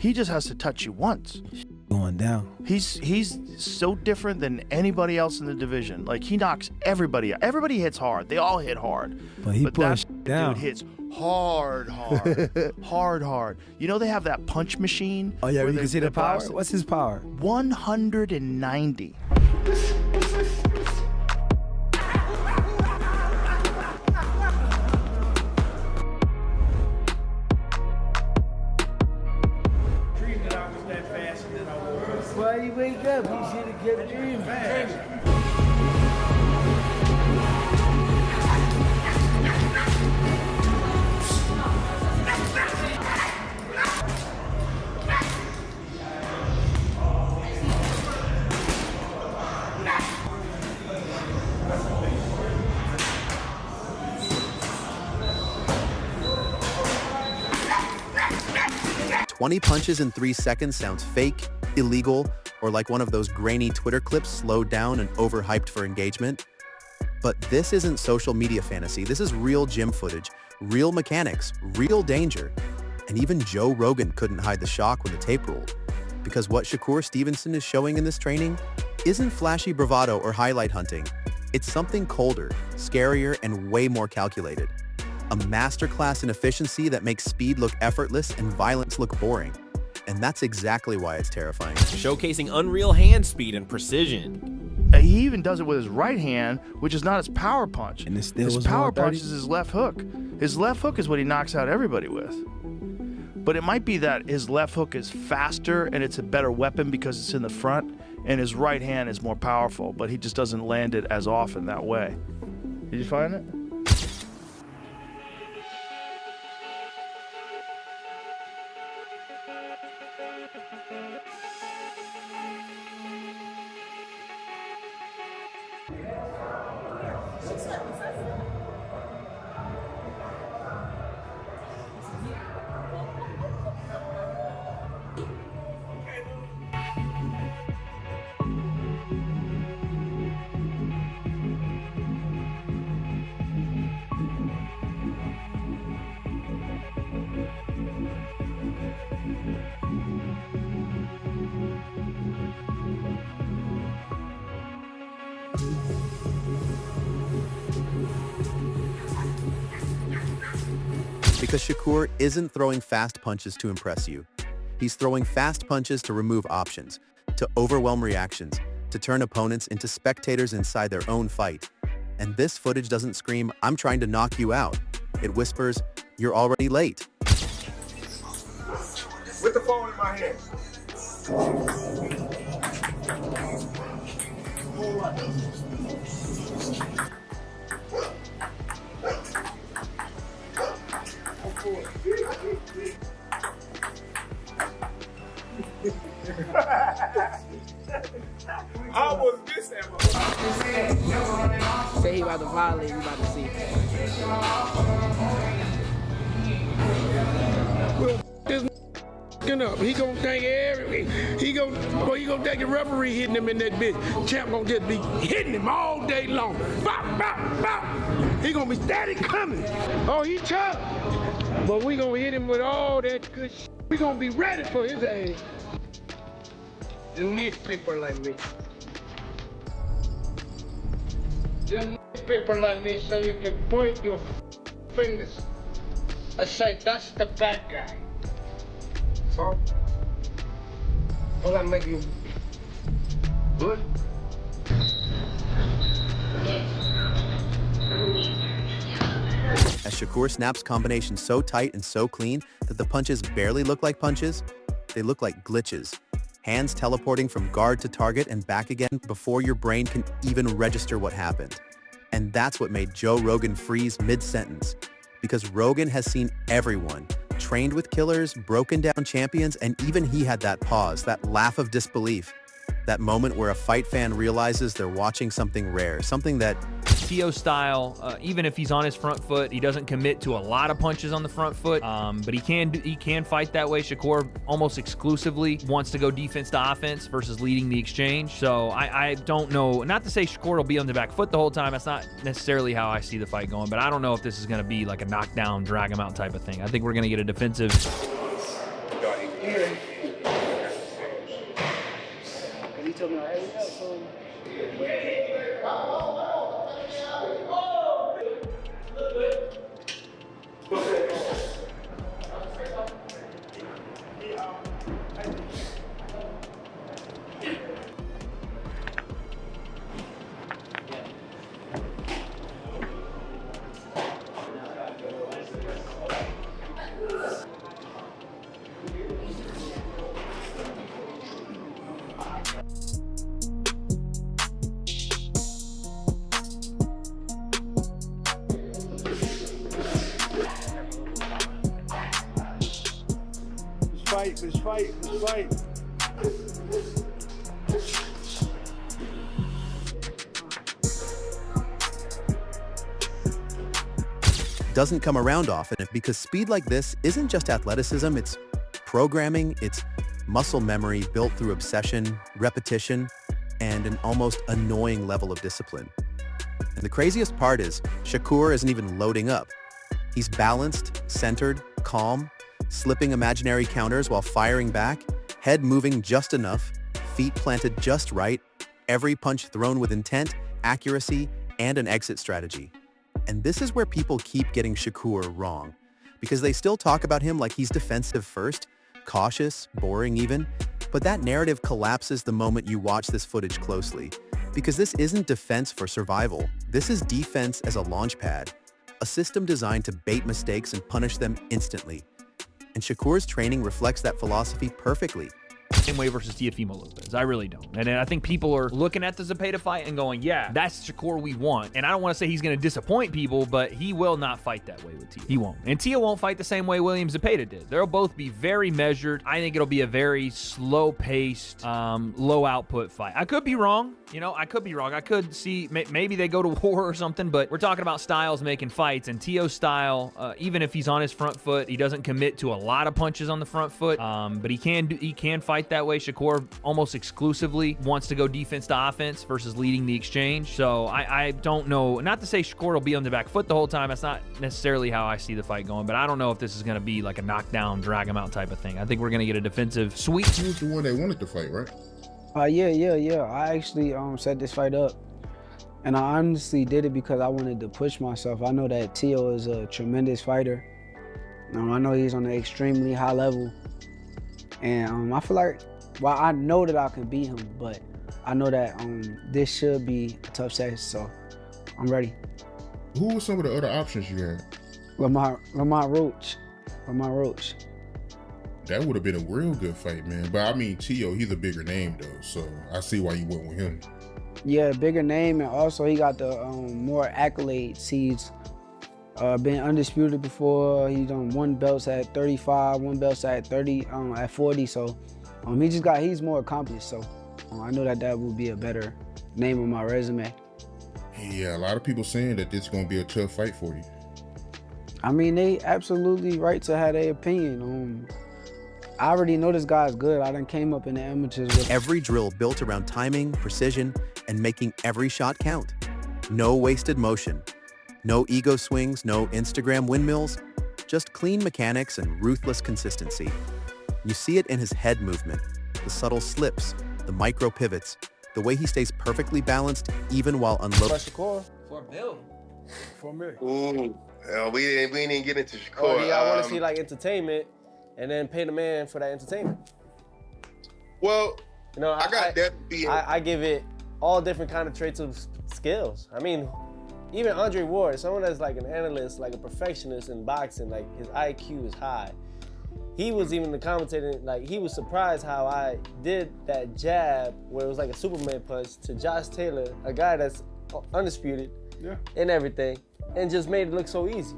He just has to touch you once. Going down. He's so different than anybody else in the division. Like, he knocks everybody out. Everybody hits hard. They all hit hard. But that down. dude hits hard. hard. You know they have that punch machine? Oh, yeah, where you can see the power? What's his power? 190. Why you wake up? You should have kept dreaming. Fast. 20 punches in 3 seconds sounds fake, illegal, or like one of those grainy Twitter clips slowed down and overhyped for engagement. But this isn't social media fantasy. This is real gym footage, real mechanics, real danger. And even Joe Rogan couldn't hide the shock when the tape rolled. Because what Shakur Stevenson is showing in this training isn't flashy bravado or highlight hunting. It's something colder, scarier, and way more calculated. A masterclass in efficiency that makes speed look effortless and violence look boring. And that's exactly why it's terrifying. Showcasing unreal hand speed and precision. He even does it with his right hand, which is not his power punch. And it still his was power 130? punch is his left hook. His left hook is what he knocks out everybody with. But it might be that his left hook is faster and it's a better weapon because it's in the front, and his right hand is more powerful, but he just doesn't land it as often that way. Did you find it? Because Shakur isn't throwing fast punches to impress you. He's throwing fast punches to remove options, to overwhelm reactions, to turn opponents into spectators inside their own fight. And this footage doesn't scream, "I'm trying to knock you out." It whispers, "You're already late." With the phone in my hand. I was this at my Say he about to violate, we about to see. Well, this up. He gonna think he gonna think the referee hitting him in that bitch. Champ gonna just be hitting him all day long. Bop, bop, bop. He gonna be steady coming. Oh, he tough. But we gonna hit him with all that good shit. We gonna be ready for his ass. You need people like me. You need people like me so you can point your fingers and say, that's the bad guy. So, will that make you good? As Shakur snaps combinations so tight and so clean that the punches barely look like punches, they look like glitches. Hands teleporting from guard to target and back again before your brain can even register what happened. And that's what made Joe Rogan freeze mid-sentence. Because Rogan has seen everyone, trained with killers, broken down champions, and even he had that pause, that laugh of disbelief. That moment where a fight fan realizes they're watching something rare, something that Teo style, even if he's on his front foot, he doesn't commit to a lot of punches on the front foot, but he can fight that way. Shakur almost exclusively wants to go defense to offense versus leading the exchange. So I don't know, not to say Shakur will be on the back foot the whole time. That's not necessarily how I see the fight going, but I don't know if this is going to be like a knockdown, drag him out type of thing. I think we're going to get a defensive. Yeah. He told me, hey, we got some. Let's fight. Doesn't come around often because speed like this isn't just athleticism, it's programming, it's muscle memory built through obsession, repetition, and an almost annoying level of discipline. And the craziest part is Shakur isn't even loading up. He's balanced, centered, calm, slipping imaginary counters while firing back, head moving just enough, feet planted just right, every punch thrown with intent, accuracy, and an exit strategy. And this is where people keep getting Shakur wrong, because they still talk about him like he's defensive first, cautious, boring even, but that narrative collapses the moment you watch this footage closely, because this isn't defense for survival, this is defense as a launch pad, a system designed to bait mistakes and punish them instantly. And Shakur's training reflects that philosophy perfectly. Same way versus Teófimo López. I really don't. And I think people are looking at the Zepeda fight and going, yeah, that's Shakur we want. And I don't want to say he's going to disappoint people, but he will not fight that way with Teo. He won't. And Teo won't fight the same way William Zepeda did. They'll both be very measured. I think it'll be a very slow-paced, low-output fight. I could be wrong. You know, I could be wrong. I could see maybe they go to war or something, but we're talking about styles making fights. And Teo's style, even if he's on his front foot, he doesn't commit to a lot of punches on the front foot, but he can fight that way. Shakur almost exclusively wants to go defense to offense versus leading the exchange. So I don't know. Not to say Shakur will be on the back foot the whole time. That's not necessarily how I see the fight going, but I don't know if this is going to be like a knockdown, drag him out type of thing. I think we're going to get a defensive sweep. He was the one that wanted to fight, right? Yeah. I actually set this fight up, and I honestly did it because I wanted to push myself. I know that Teo is a tremendous fighter. I know he's on an extremely high level, and I feel like, well, I know that I can beat him, but I know that this should be a tough session, so I'm ready. Who were some of the other options you had? Lamar Roach. That would have been a real good fight, man. But I mean, Teo, he's a bigger name though, so I see why you went with him. Yeah, bigger name, and also he got the more accolades. He's been undisputed before. He's won belts at 35, won belts at 30, at 40. So he's more accomplished. So I know that would be a better name on my resume. Yeah, a lot of people saying that this is gonna be a tough fight for you. I mean, they absolutely right to have their opinion. I already know this guy's good. I done came up in the amateurs with every drill built around timing, precision, and making every shot count. No wasted motion. No ego swings, no Instagram windmills, just clean mechanics and ruthless consistency. You see it in his head movement, the subtle slips, the micro pivots, the way he stays perfectly balanced even while unloading. Shakur. For Bill. For me. Ooh, we didn't get into Shakur. Oh, yeah, I want to see like entertainment and then pay the man for that entertainment. Well, you know, I got that being. I give it all different kind of traits of skills. I mean, even Andre Ward, someone that's like an analyst, like a perfectionist in boxing, like his IQ is high. He was even the commentator, like he was surprised how I did that jab where it was like a Superman punch to Josh Taylor, a guy that's undisputed and everything, and just made it look so easy.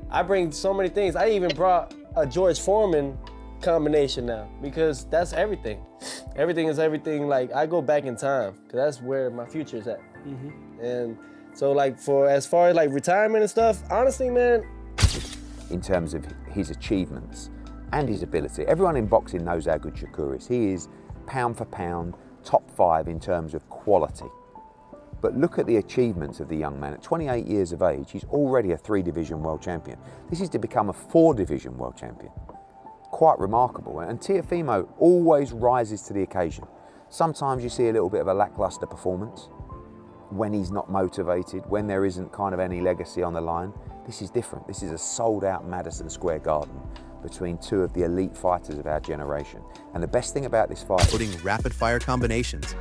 I bring so many things. I even brought a George Foreman combination now because that's everything. Everything is everything. Like I go back in time because that's where my future is at. And so like as far as like retirement and stuff, honestly, man. In terms of his achievements and his ability, everyone in boxing knows how good Shakur is. He is pound for pound, top 5 in terms of quality. But look at the achievements of the young man. At 28 years of age, he's already a 3-division world champion. This is to become a 4-division world champion. quite remarkable. And Teófimo always rises to the occasion. Sometimes you see a little bit of a lackluster performance when he's not motivated, when there isn't kind of any legacy on the line. This is different. This is a sold-out Madison Square Garden between two of the elite fighters of our generation. And the best thing about this fight, putting rapid-fire combinations,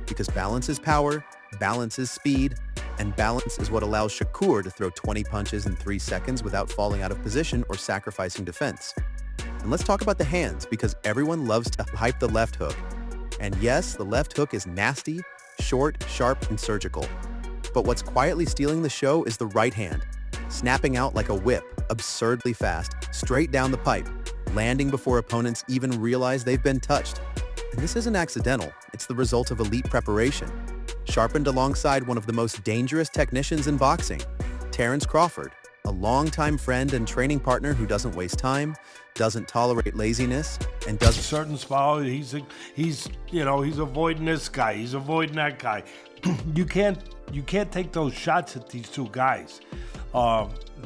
because balance is power, balance is speed, and balance is what allows Shakur to throw 20 punches in 3 seconds without falling out of position or sacrificing defense. And let's talk about the hands, because everyone loves to hype the left hook. And yes, the left hook is nasty, short, sharp, and surgical. But what's quietly stealing the show is the right hand, snapping out like a whip, absurdly fast, straight down the pipe, landing before opponents even realize they've been touched. And this isn't accidental, it's the result of elite preparation, sharpened alongside one of the most dangerous technicians in boxing, Terence Crawford, a longtime friend and training partner who doesn't waste time, doesn't tolerate laziness, and doesn't certain spot. He's avoiding this guy. He's avoiding that guy. You can't take those shots at these two guys.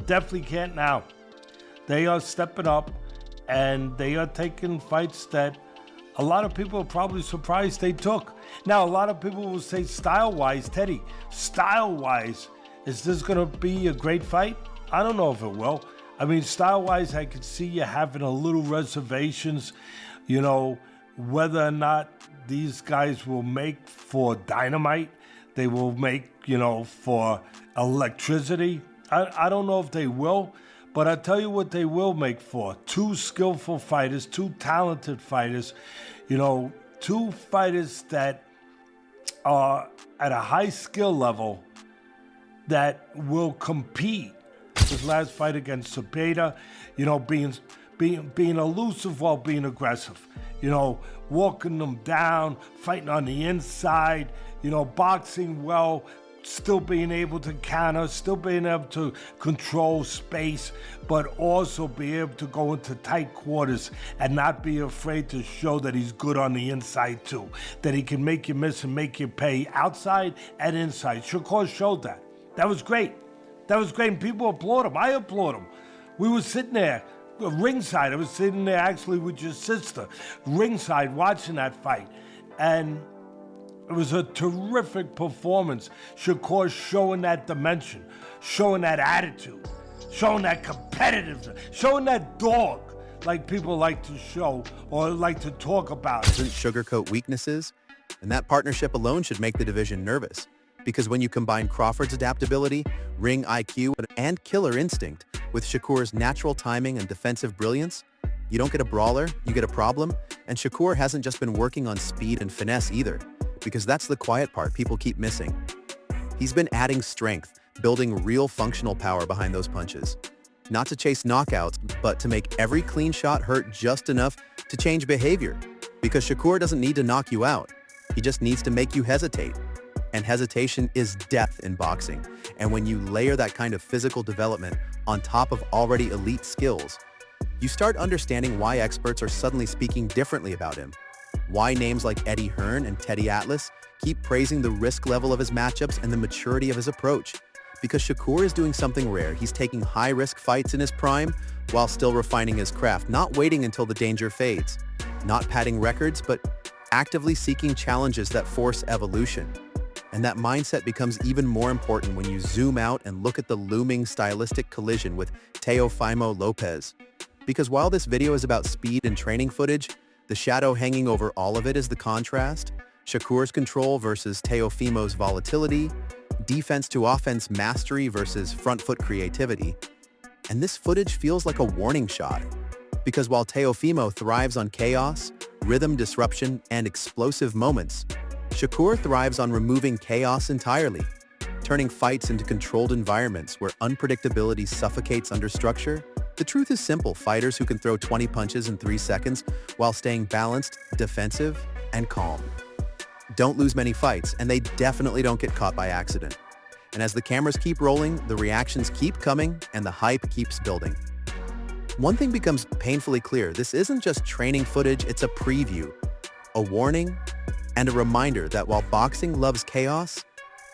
Definitely can't now. They are stepping up, and they are taking fights that a lot of people are probably surprised they took. Now, a lot of people will say style-wise, Teddy, style-wise, is this going to be a great fight? I don't know if it will. I mean, style-wise, I could see you having a little reservations, whether or not these guys will make for dynamite, they will make, for electricity. I don't know if they will, but I'll tell you what they will make for. Two skillful fighters, two talented fighters, two fighters that are at a high skill level that will compete. His last fight against Cepeda, being elusive while being aggressive, walking them down, fighting on the inside, boxing well, still being able to counter, still being able to control space, but also be able to go into tight quarters and not be afraid to show that he's good on the inside too, that he can make you miss and make you pay outside and inside. Shakur showed that. That was great. That was great, and people applaud him. I applaud him. We were sitting there, ringside. I was sitting there actually with your sister, ringside, watching that fight. And it was a terrific performance. Shakur showing that dimension, showing that attitude, showing that competitiveness, showing that dog, like people like to show or like to talk about. Doesn't sugarcoat weaknesses, and that partnership alone should make the division nervous. Because when you combine Crawford's adaptability, ring IQ, and killer instinct with Shakur's natural timing and defensive brilliance, you don't get a brawler, you get a problem. And Shakur hasn't just been working on speed and finesse either, because that's the quiet part people keep missing. He's been adding strength, building real functional power behind those punches. Not to chase knockouts, but to make every clean shot hurt just enough to change behavior. Because Shakur doesn't need to knock you out, he just needs to make you hesitate. And hesitation is death in boxing. And when you layer that kind of physical development on top of already elite skills, you start understanding why experts are suddenly speaking differently about him. Why names like Eddie Hearn and Teddy Atlas keep praising the risk level of his matchups and the maturity of his approach. Because Shakur is doing something rare. He's taking high-risk fights in his prime while still refining his craft, not waiting until the danger fades. Not padding records, but actively seeking challenges that force evolution. And that mindset becomes even more important when you zoom out and look at the looming stylistic collision with Teófimo López. Because while this video is about speed and training footage, the shadow hanging over all of it is the contrast, Shakur's control versus Teófimo's volatility, defense to offense mastery versus front foot creativity. And this footage feels like a warning shot. Because while Teófimo thrives on chaos, rhythm disruption, and explosive moments, Shakur thrives on removing chaos entirely, turning fights into controlled environments where unpredictability suffocates under structure. The truth is simple: fighters who can throw 20 punches in 3 seconds while staying balanced, defensive, and calm don't lose many fights, and they definitely don't get caught by accident. And as the cameras keep rolling, the reactions keep coming, and the hype keeps building. One thing becomes painfully clear: this isn't just training footage, it's a preview, a warning, and a reminder that while boxing loves chaos,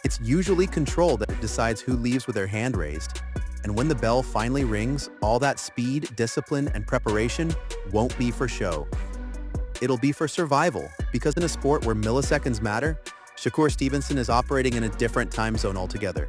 it's usually control that decides who leaves with their hand raised. And when the bell finally rings, all that speed, discipline, and preparation won't be for show. It'll be for survival, because in a sport where milliseconds matter, Shakur Stevenson is operating in a different time zone altogether.